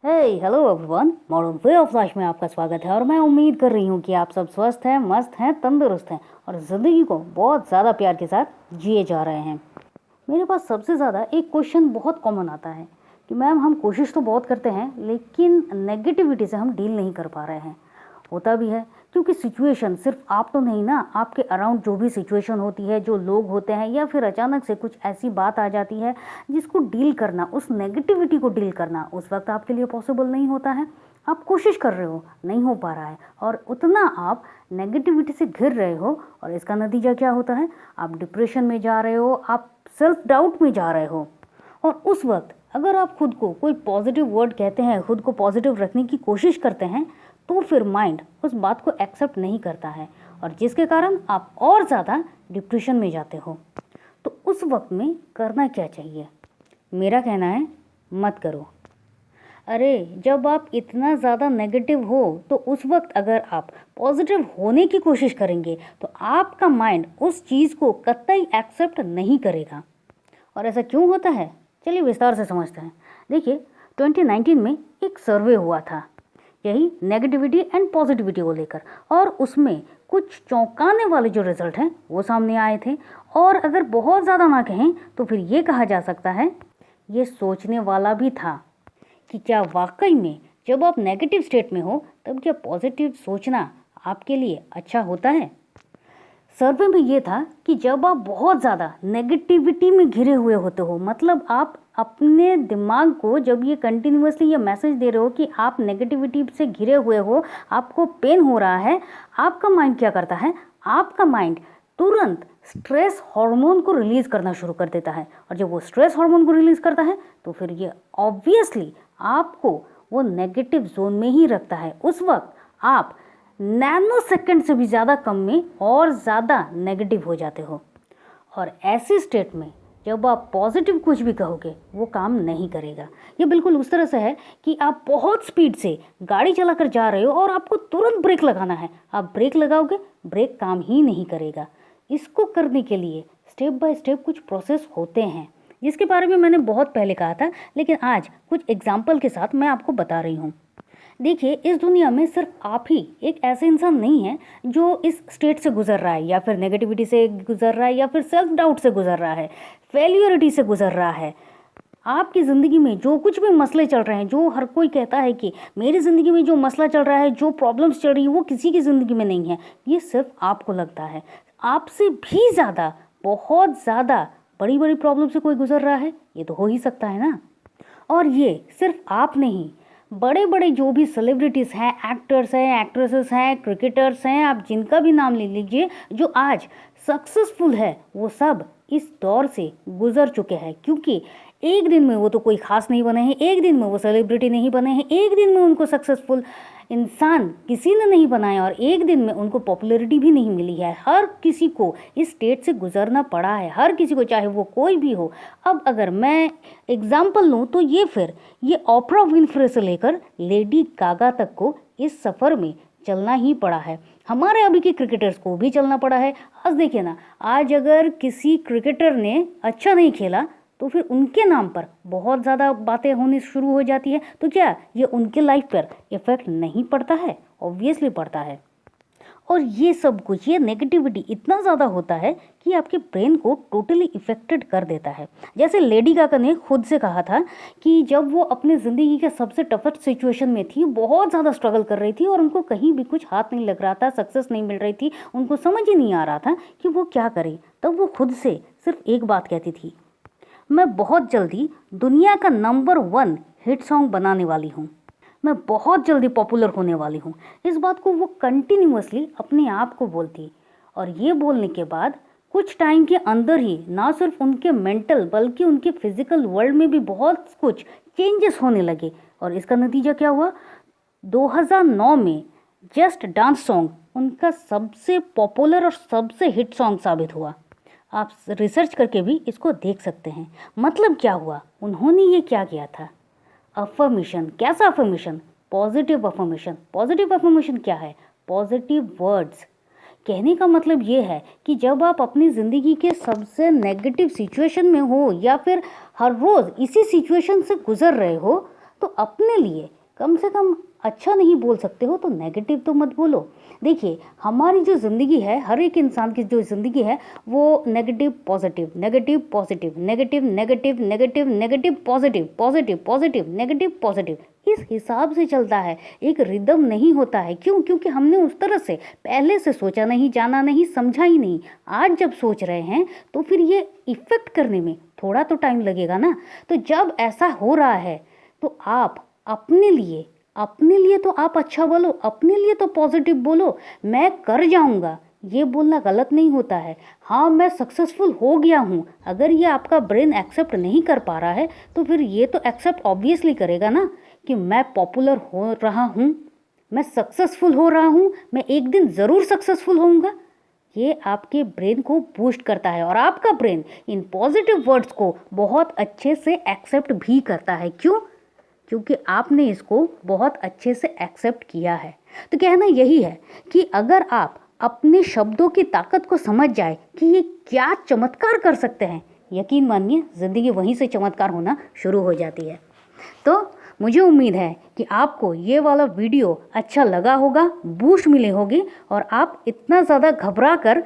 Hey hello everyone, modern way of life में आपका स्वागत है। और मैं उम्मीद कर रही हूँ कि आप सब स्वस्थ हैं, मस्त हैं, तंदुरुस्त हैं और ज़िंदगी को बहुत ज़्यादा प्यार के साथ जिए जा रहे हैं। मेरे पास सबसे ज़्यादा एक क्वेश्चन बहुत कॉमन आता है कि मैम हम कोशिश तो बहुत करते हैं लेकिन नेगेटिविटी से हम डील नहीं कर पा रहे हैं। होता भी है क्योंकि सिचुएशन सिर्फ आप तो नहीं ना, आपके अराउंड जो भी सिचुएशन होती है, जो लोग होते हैं या फिर अचानक से कुछ ऐसी बात आ जाती है जिसको डील करना, उस नेगेटिविटी को डील करना उस वक्त आपके लिए पॉसिबल नहीं होता है। आप कोशिश कर रहे हो, नहीं हो पा रहा है और उतना आप नेगेटिविटी से घिर रहे हो और इसका नतीजा क्या होता है? आप डिप्रेशन में जा रहे हो, आप सेल्फ डाउट में जा रहे हो। और उस वक्त अगर आप खुद को कोई पॉजिटिव वर्ड कहते हैं, खुद को पॉजिटिव रखने की कोशिश करते हैं, तो फिर माइंड उस बात को एक्सेप्ट नहीं करता है और जिसके कारण आप और ज़्यादा डिप्रेशन में जाते हो। तो उस वक्त में करना क्या चाहिए? मेरा कहना है मत करो। अरे जब आप इतना ज़्यादा नेगेटिव हो तो उस वक्त अगर आप पॉजिटिव होने की कोशिश करेंगे तो आपका माइंड उस चीज़ को कतई एक्सेप्ट नहीं करेगा। और ऐसा क्यों होता है, चलिए विस्तार से समझते हैं। देखिए 2019 में एक सर्वे हुआ था यही नेगेटिविटी एंड पॉजिटिविटी को लेकर, और उसमें कुछ चौंकाने वाले जो रिजल्ट हैं वो सामने आए थे। और अगर बहुत ज़्यादा ना कहें तो फिर ये कहा जा सकता है ये सोचने वाला भी था कि क्या वाकई में जब आप नेगेटिव स्टेट में हो तब क्या पॉजिटिव सोचना आपके लिए अच्छा होता है। सर्वे में ये था कि जब आप बहुत ज़्यादा नेगेटिविटी में घिरे हुए होते हो, मतलब आप अपने दिमाग को जब ये कंटिन्यूअसली ये मैसेज दे रहे हो कि आप नेगेटिविटी से घिरे हुए हो, आपको पेन हो रहा है, आपका माइंड क्या करता है? आपका माइंड तुरंत स्ट्रेस हार्मोन को रिलीज़ करना शुरू कर देता है। और जब वो स्ट्रेस हार्मोन को रिलीज़ करता है तो फिर ये ऑब्वियसली आपको वो नेगेटिव जोन में ही रखता है। उस वक्त आप नैनो सेकंड से भी ज़्यादा कम में और ज़्यादा नेगेटिव हो जाते हो। और ऐसी स्टेट में जब आप पॉजिटिव कुछ भी कहोगे वो काम नहीं करेगा। ये बिल्कुल उस तरह से है कि आप बहुत स्पीड से गाड़ी चलाकर जा रहे हो और आपको तुरंत ब्रेक लगाना है, आप ब्रेक लगाओगे, ब्रेक काम ही नहीं करेगा। इसको करने के लिए स्टेप बाय स्टेप कुछ प्रोसेस होते हैं जिसके बारे में मैंने बहुत पहले कहा था, लेकिन आज कुछ एग्जाम्पल के साथ मैं आपको बता रही हूँ। देखिए इस दुनिया में सिर्फ आप ही एक ऐसे इंसान नहीं है जो इस स्टेट से गुजर रहा है या फिर नेगेटिविटी से गुजर रहा है या फिर सेल्फ डाउट से गुजर रहा है, फेलियरिटी से गुजर रहा है। आपकी ज़िंदगी में जो कुछ भी मसले चल रहे हैं, जो हर कोई कहता है कि मेरी ज़िंदगी में जो मसला चल रहा है, जो प्रॉब्लम्स चल रही है वो किसी की ज़िंदगी में नहीं है, ये सिर्फ आपको लगता है। आपसे भी ज़्यादा, बहुत ज़्यादा बड़ी बड़ी प्रॉब्लम से कोई गुजर रहा है, ये तो हो ही सकता है ना। और ये सिर्फ आप नहीं, बड़े बड़े जो भी सेलिब्रिटीज़ हैं, एक्टर्स हैं, एक्ट्रेसेस हैं, क्रिकेटर्स हैं, आप जिनका भी नाम ले लीजिए, जो आज सक्सेसफुल है, वो सब इस दौर से गुजर चुके हैं। क्योंकि एक दिन में वो तो कोई ख़ास नहीं बने हैं, एक दिन में वो सेलिब्रिटी नहीं बने हैं, एक दिन में उनको सक्सेसफुल इंसान किसी ने नहीं बनाया और एक दिन में उनको पॉपुलैरिटी भी नहीं मिली है। हर किसी को इस स्टेट से गुजरना पड़ा है, हर किसी को, चाहे वो कोई भी हो। अब अगर मैं एग्जाम्पल लूँ तो ये ओपरा विनफ्रे से लेकर लेडी गागा तक को इस सफ़र में चलना ही पड़ा है। हमारे अभी के क्रिकेटर्स को भी चलना पड़ा है। आज देखिए ना, आज अगर किसी क्रिकेटर ने अच्छा नहीं खेला तो फिर उनके नाम पर बहुत ज़्यादा बातें होनी शुरू हो जाती है। तो क्या ये उनके लाइफ पर इफ़ेक्ट नहीं पड़ता है? ऑब्वियसली पड़ता है। और ये सब कुछ, ये नेगेटिविटी इतना ज़्यादा होता है कि आपके ब्रेन को टोटली इफ़ेक्टेड कर देता है। जैसे लेडी गागा ने खुद से कहा था कि जब वो अपनी ज़िंदगी के सबसे टफेस्ट सिचुएशन में थी, बहुत ज़्यादा स्ट्रगल कर रही थी और उनको कहीं भी कुछ हाथ नहीं लग रहा था, सक्सेस नहीं मिल रही थी, उनको समझ ही नहीं आ रहा था कि वो क्या करे। तब वो खुद से सिर्फ एक बात कहती थी, मैं बहुत जल्दी दुनिया का नंबर 1 हिट सॉन्ग बनाने वाली हूँ, मैं बहुत जल्दी पॉपुलर होने वाली हूँ। इस बात को वो कंटिन्यूअसली अपने आप को बोलती। और ये बोलने के बाद कुछ टाइम के अंदर ही ना सिर्फ उनके मेंटल बल्कि उनके फिजिकल वर्ल्ड में भी बहुत कुछ चेंजेस होने लगे। और इसका नतीजा क्या हुआ? 2009 में जस्ट डांस सॉन्ग उनका सबसे पॉपुलर और सबसे हिट सॉन्ग साबित हुआ। आप रिसर्च करके भी इसको देख सकते हैं। मतलब क्या हुआ? उन्होंने ये क्या किया था? अफर्मेशन। कैसा affirmation? Positive affirmation. Positive affirmation क्या है? Positive words. कहने का मतलब ये है कि जब आप अपनी ज़िंदगी के सबसे नेगेटिव सिचुएशन में हो या फिर हर रोज़ इसी सिचुएशन से गुजर रहे हो, तो अपने लिए कम से कम अच्छा नहीं बोल सकते हो तो नेगेटिव तो मत बोलो। देखिए, हमारी जो ज़िंदगी है, हर एक इंसान की जो ज़िंदगी है वो negative positive, negative positive, negative negative, negative negative, positive positive, positive negative positive, इस हिसाब से चलता है। एक रिदम नहीं होता है। क्यों? क्योंकि हमने उस तरह से पहले से सोचा नहीं, जाना नहीं, समझा ही नहीं। आज जब सोच रहे हैं तो फिर ये इफ़ेक्ट करने में थोड़ा तो टाइम लगेगा ना। तो जब ऐसा हो रहा है तो आप अपने लिए तो आप अच्छा बोलो, अपने लिए तो पॉजिटिव बोलो। मैं कर जाऊंगा ये बोलना गलत नहीं होता है। हाँ, मैं सक्सेसफुल हो गया हूँ, अगर ये आपका ब्रेन एक्सेप्ट नहीं कर पा रहा है तो फिर ये तो एक्सेप्ट ऑब्वियसली करेगा ना कि मैं पॉपुलर हो रहा हूँ, मैं सक्सेसफुल हो रहा हूँ, मैं एक दिन ज़रूर सक्सेसफुल होऊंगा। ये आपके ब्रेन को बूस्ट करता है और आपका ब्रेन इन पॉजिटिव वर्ड्स को बहुत अच्छे से एक्सेप्ट भी करता है। क्यों? क्योंकि आपने इसको बहुत अच्छे से एक्सेप्ट किया है। तो कहना यही है कि अगर आप अपने शब्दों की ताकत को समझ जाए कि ये क्या चमत्कार कर सकते हैं, यकीन मानिए ज़िंदगी वहीं से चमत्कार होना शुरू हो जाती है। तो मुझे उम्मीद है कि आपको ये वाला वीडियो अच्छा लगा होगा, बूस्ट मिली होगी और आप इतना ज़्यादा घबरा कर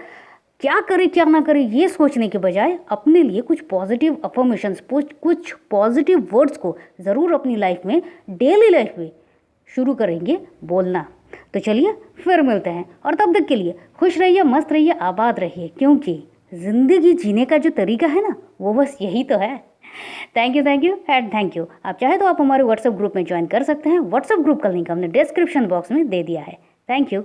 क्या करें क्या ना करें ये सोचने के बजाय अपने लिए कुछ पॉजिटिव अफर्मेशंस, कुछ पॉजिटिव वर्ड्स को ज़रूर अपनी लाइफ में, डेली लाइफ में शुरू करेंगे बोलना। तो चलिए फिर मिलते हैं और तब तक के लिए खुश रहिए, मस्त रहिए, आबाद रहिए, क्योंकि ज़िंदगी जीने का जो तरीका है ना वो बस यही तो है। Thank you and thank you. आप चाहे तो आप हमारे व्हाट्सएप ग्रुप में ज्वाइन कर सकते हैं। व्हाट्सएप ग्रुप का लिंक हमने डिस्क्रिप्शन बॉक्स में दे दिया है। Thank you.